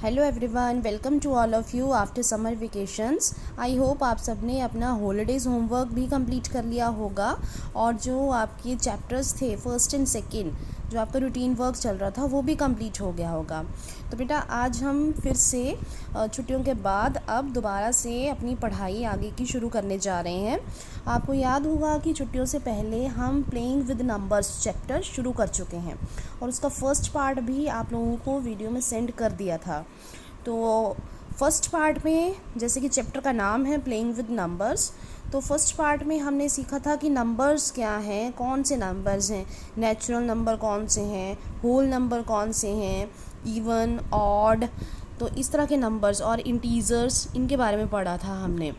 Hello everyone, welcome to all of you after summer vacations. I hope आप सब ने अपना हॉलीडेज़ होमवर्क भी कंप्लीट कर लिया होगा और जो आपके चैप्टर्स थे फर्स्ट एंड सेकंड, जो आपका रूटीन वर्क चल रहा था वो भी कंप्लीट हो गया होगा। तो बेटा आज हम फिर से छुट्टियों के बाद अब दोबारा से अपनी पढ़ाई आगे की शुरू करने जा रहे हैं। आपको याद होगा कि छुट्टियों से पहले हम प्लेइंग विद नंबर्स चैप्टर शुरू कर चुके हैं और उसका फर्स्ट पार्ट भी आप लोगों को वीडियो में सेंड कर दिया था। तो फर्स्ट पार्ट में, जैसे कि चैप्टर का नाम है प्लेइंग विद नंबर्स, तो फर्स्ट पार्ट में हमने सीखा था कि नंबर्स क्या हैं, कौन से नंबर्स हैं, नेचुरल नंबर कौन से हैं, होल नंबर कौन से हैं, इवन, ऑड, तो इस तरह के नंबर्स और इंटीजर्स, इनके बारे में पढ़ा था हमने।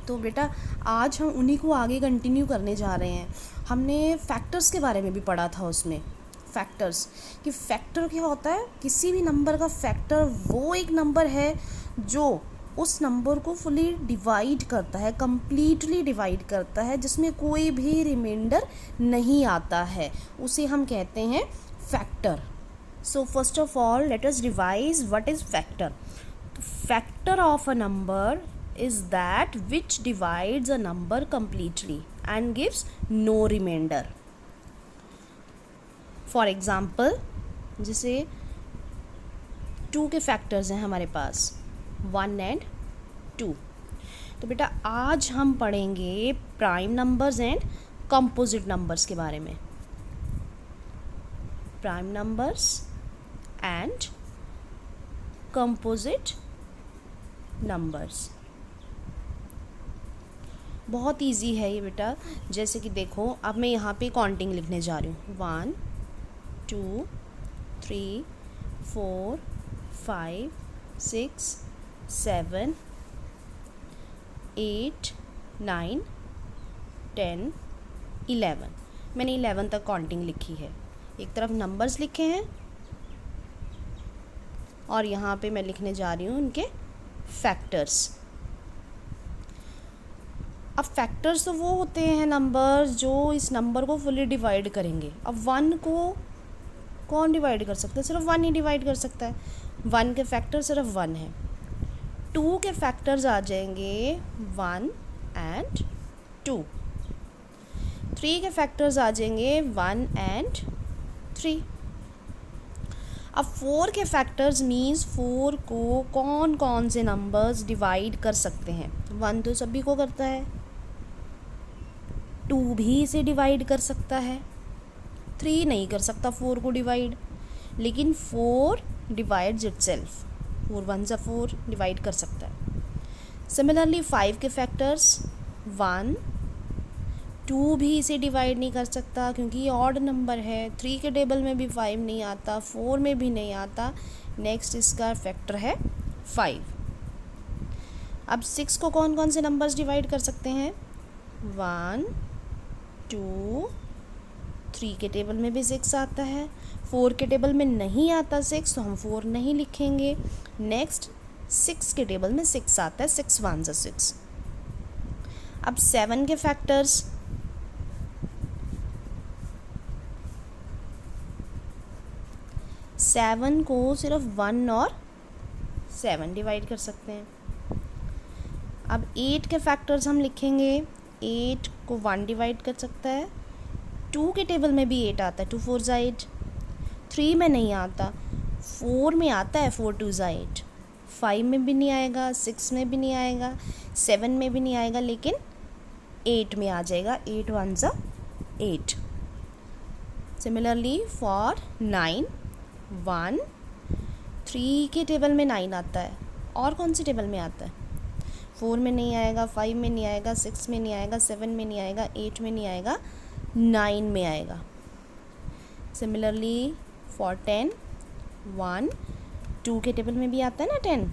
तो बेटा आज हम उन्हीं को आगे कंटिन्यू करने जा रहे हैं। हमने फैक्टर्स के बारे में भी पढ़ा था उसमें, फैक्टर्स कि फैक्टर क्या होता है। किसी भी नंबर का फैक्टर वो एक नंबर है जो उस नंबर को फुली डिवाइड करता है, कंप्लीटली डिवाइड करता है, जिसमें कोई भी रिमाइंडर नहीं आता है, उसे हम कहते हैं factor. So first of all let us revise what is factor. Factor of a number is that which divides a number completely and gives no remainder. For example, जैसे 2 के फैक्टर्स हैं हमारे पास 1 एंड 2। तो बेटा आज हम पढ़ेंगे prime numbers and composite numbers के बारे में। Prime numbers and composite numbers. बहुत इजी है ये बेटा। जैसे कि देखो, अब मैं यहाँ पे काउंटिंग लिखने जा रही हूँ 1 2 3 4 5 6 7 8 9 10 11। मैंने 11 तक काउंटिंग लिखी है। एक तरफ नंबर्स लिखे हैं और यहाँ पे मैं लिखने जा रही हूँ उनके फैक्टर्स। अब फैक्टर्स तो वो होते हैं नंबर्स जो इस नंबर को फुली डिवाइड करेंगे। अब 1 को कौन डिवाइड कर सकता है? सिर्फ 1 ही डिवाइड कर सकता है। 1 के फैक्टर सिर्फ 1 है। 2 के फैक्टर्स आ जाएंगे 1 एंड 2। 3 के फैक्टर्स आ जाएंगे 1 एंड 3। अब 4 के फैक्टर्स मीन्स 4 को कौन कौन से नंबर्स डिवाइड कर सकते हैं? 1 तो सभी को करता है, 2 भी इसे डिवाइड कर सकता है, 3 नहीं कर सकता 4 को डिवाइड, लेकिन 4 डिवाइड्स इटसेल्फ। 4 1 ज़ा 4 डिवाइड कर सकता है। सिमिलरली 5 के फैक्टर्स 1 2 भी इसे डिवाइड नहीं कर सकता क्योंकि ये ऑड नंबर है। 3 के टेबल में भी 5 नहीं आता, 4 में भी नहीं आता। नेक्स्ट इसका फैक्टर है 5। अब 6 को कौन कौन से नंबर्स डिवाइड कर सकते हैं? 1 2 3 के टेबल में भी 6 आता है, 4 के टेबल में नहीं आता 6, तो हम 4 नहीं लिखेंगे। नेक्स्ट 6 के टेबल में 6 आता है, 6 1 ज़ा 6। अब 7 के फैक्टर्स 7 को सिर्फ 1 और 7 डिवाइड कर सकते हैं। अब 8 के फैक्टर्स हम लिखेंगे। 8 को 1 डिवाइड कर सकता है। 2 के टेबल में भी 8 आता है, 2 4 ज़ा 8। 3 में नहीं आता, 4 में आता है, 4 2 ज़ा 8। 5 में भी नहीं आएगा, 6 में भी नहीं आएगा, 7 में भी नहीं आएगा, लेकिन 8 में आ जाएगा। 8 1 ज़ा 8। सिमिलरली फॉर 9 1 3 के टेबल में 9 आता है। और कौन सी टेबल में आता है? 4 में नहीं आएगा, 5 में नहीं आएगा, 6 में नहीं आएगा, 7 में नहीं आएगा, 8 में नहीं आएगा, 9 में आएगा। सिमिलरली फॉर 10 1 2 के टेबल में भी आता है ना 10।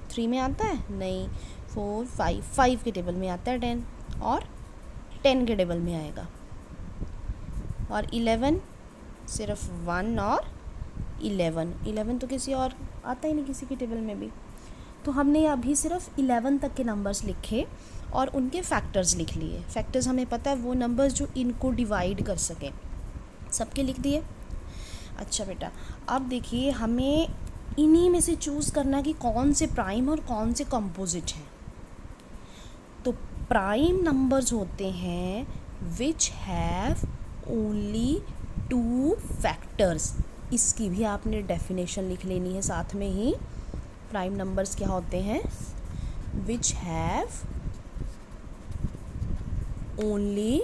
3 में आता है नहीं, 4 5 5 के टेबल में आता है 10 और 10 के टेबल में आएगा। और 11 सिर्फ 1 और 11 तो किसी और आता ही नहीं किसी के टेबल में भी। तो हमने अभी सिर्फ 11 तक के नंबर्स लिखे और उनके फैक्टर्स लिख लिए। फैक्टर्स हमें पता है वो नंबर्स जो इनको डिवाइड कर सकें, सबके लिख दिए। अच्छा बेटा, अब देखिए हमें इन्हीं में से चूज़ करना कि कौन से प्राइम और कौन से कंपोजिट हैं। तो प्राइम नंबर्स होते हैं विच हैव ओनली 2 फैक्टर्स। इसकी भी आपने डेफिनेशन लिख लेनी है साथ में ही। प्राइम नंबर्स क्या होते हैं? Which have only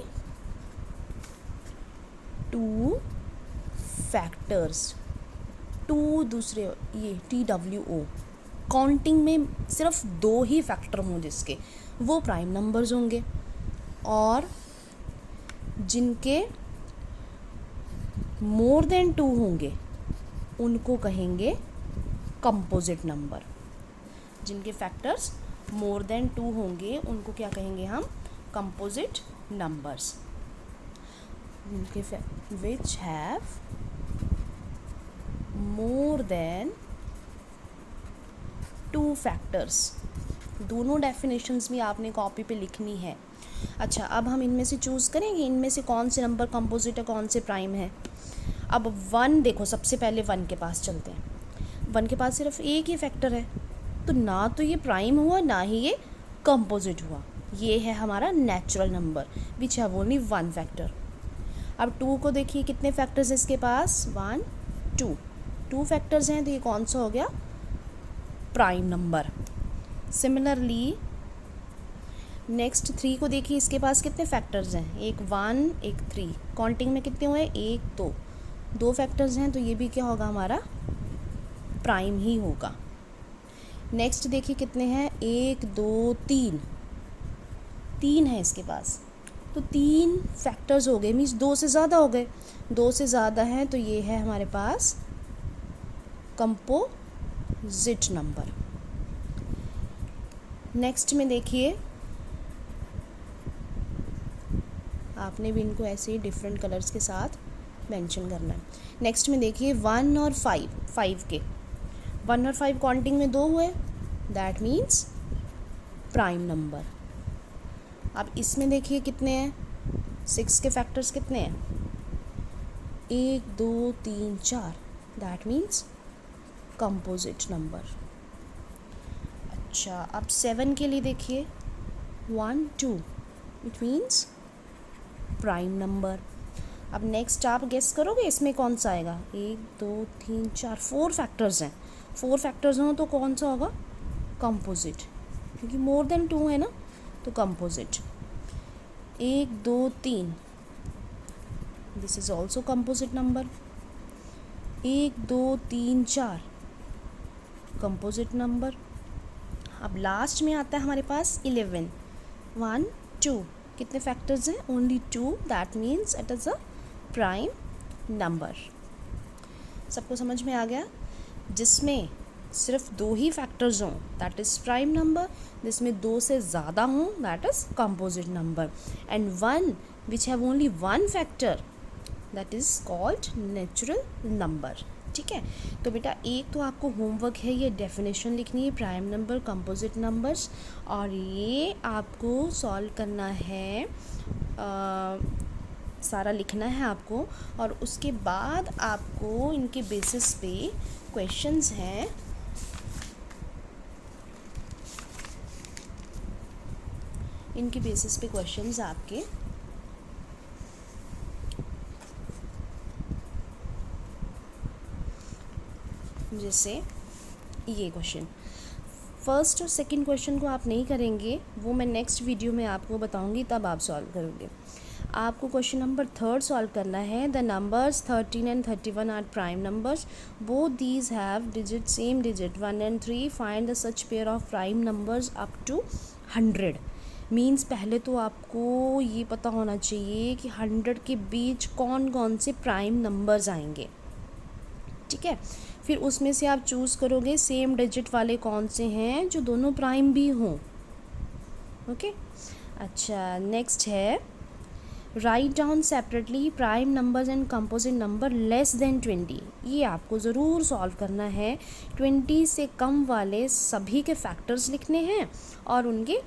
2 factors. 2 दूसरे ये TWO, काउंटिंग में सिर्फ 2 ही फैक्टर हों जिसके, वो प्राइम नंबर्स होंगे। और जिनके मोर देन 2 होंगे उनको कहेंगे कंपोजिट नंबर। जिनके फैक्टर्स मोर देन 2 होंगे उनको क्या कहेंगे हम? Composite numbers. Which have more than 2 factors. दोनों डेफिनेशंस भी आपने कॉपी पे लिखनी है। अच्छा, अब हम इनमें से चूज़ करेंगे इनमें से कौन से नंबर कंपोजिट है, कौन से प्राइम है। अब 1 देखो, सबसे पहले 1 के पास चलते हैं। 1 के पास सिर्फ एक ही फैक्टर है, तो ना तो ये प्राइम हुआ ना ही ये कंपोजिट हुआ। ये है हमारा natural number which have only 1 factor. अब 2 को देखिए कितने फैक्टर्स है इसके पास? 1 2 फैक्टर्स हैं, तो ये कौन सा हो गया? Prime number. सिमिलरली नेक्स्ट 3 को देखिए, इसके पास कितने फैक्टर्स हैं? एक 1 एक 3। काउंटिंग में कितने हुए? 1 2 फैक्टर्स हैं, तो ये भी क्या होगा? हमारा प्राइम ही होगा। नेक्स्ट देखिए कितने हैं? 1 2 3 है इसके पास, तो 3 फैक्टर्स हो गए, मीन्स 2 से ज़्यादा हो गए। 2 से ज़्यादा हैं तो ये है हमारे पास कंपोजिट नंबर। नेक्स्ट में देखिए, आपने भी इनको ऐसे ही डिफरेंट कलर्स के साथ मेंशन करना है। नेक्स्ट में देखिए 1 और 5 के 1 और 5 काउंटिंग में 2 हुए, दैट मीन्स प्राइम नंबर। अब इसमें देखिए कितने हैं? 6 के फैक्टर्स कितने हैं? 1 2 3 4, दैट मीन्स कंपोजिट नंबर। अच्छा, अब 7 के लिए देखिए 1 2, इट मीन्स प्राइम नंबर। अब नेक्स्ट आप गेस करोगे इसमें कौन सा आएगा? 1 2 3 4 4 फैक्टर्स हैं। 4 फैक्टर्स हों तो कौन सा होगा? कंपोजिट, क्योंकि मोर देन 2 है ना, तो composite. 1 2 3, this is also composite number. 1 2 3 4, composite number. अब लास्ट में आता है हमारे पास 11 1 2, कितने फैक्टर्स हैं? Only 2, that means it is a prime number. सबको समझ में आ गया? जिसमें सिर्फ 2 ही फैक्टर्स हों दैट इज़ प्राइम नंबर, जिसमें 2 से ज़्यादा हों that is composite number, and 1 which have only 1 factor that is called natural number. ठीक है, तो बेटा एक तो आपको होमवर्क है, ये डेफिनेशन लिखनी है प्राइम नंबर, कंपोजिट नंबर्स, और ये आपको सॉल्व करना है, सारा लिखना है आपको। और उसके बाद आपको इनके बेसिस पे क्वेश्चंस हैं, इनके बेसिस पे क्वेश्चंस आपके जैसे ये क्वेश्चन, फर्स्ट और सेकंड क्वेश्चन को आप नहीं करेंगे, वो मैं नेक्स्ट वीडियो में आपको बताऊंगी, तब आप सॉल्व करोगे। आपको क्वेश्चन नंबर 3 सॉल्व करना है। The numbers 13 and 31 are prime numbers, both these have digit same digit 1 and 3, find the such pair of prime numbers up to 100। Means पहले तो आपको ये पता होना चाहिए कि 100 के बीच कौन कौन से प्राइम नंबर्स आएंगे। ठीक है, फिर उसमें से आप चूज़ करोगे सेम डिजिट वाले कौन से हैं जो दोनों प्राइम भी हों। ओके, अच्छा नेक्स्ट है write down separately prime numbers and composite number less than 20। ये आपको ज़रूर सॉल्व करना है। 20 से कम वाले सभी के फैक्टर्स लिखने हैं और उनके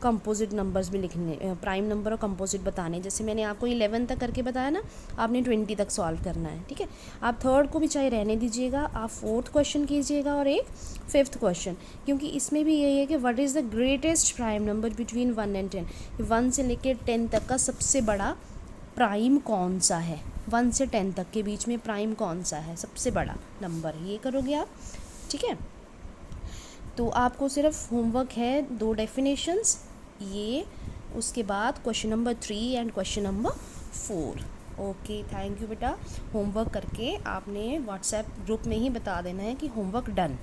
कंपोजिट नंबर्स भी लिखने, प्राइम नंबर और कंपोजिट बताने। जैसे मैंने आपको 11 तक करके बताया ना, आपने 20 तक सॉल्व करना है, ठीक है। आप थर्ड को भी चाहे रहने दीजिएगा, आप फोर्थ क्वेश्चन कीजिएगा और एक फिफ्थ क्वेश्चन, क्योंकि इसमें भी यही है कि what is the greatest prime number between 1 and 10। 1 से लेकर 10 तक का सबसे बड़ा प्राइम कौन सा है, 1 से 10 तक के बीच में प्राइम कौन सा है, सबसे बड़ा नंबर, ये करोगे आप, ठीक है। तो आपको सिर्फ होमवर्क है 2 डेफिनेशंस, ये, उसके बाद question number 3 and question number 4। Okay, thank you बेटा। होमवर्क करके आपने व्हाट्सएप ग्रुप में ही बता देना है कि होमवर्क डन।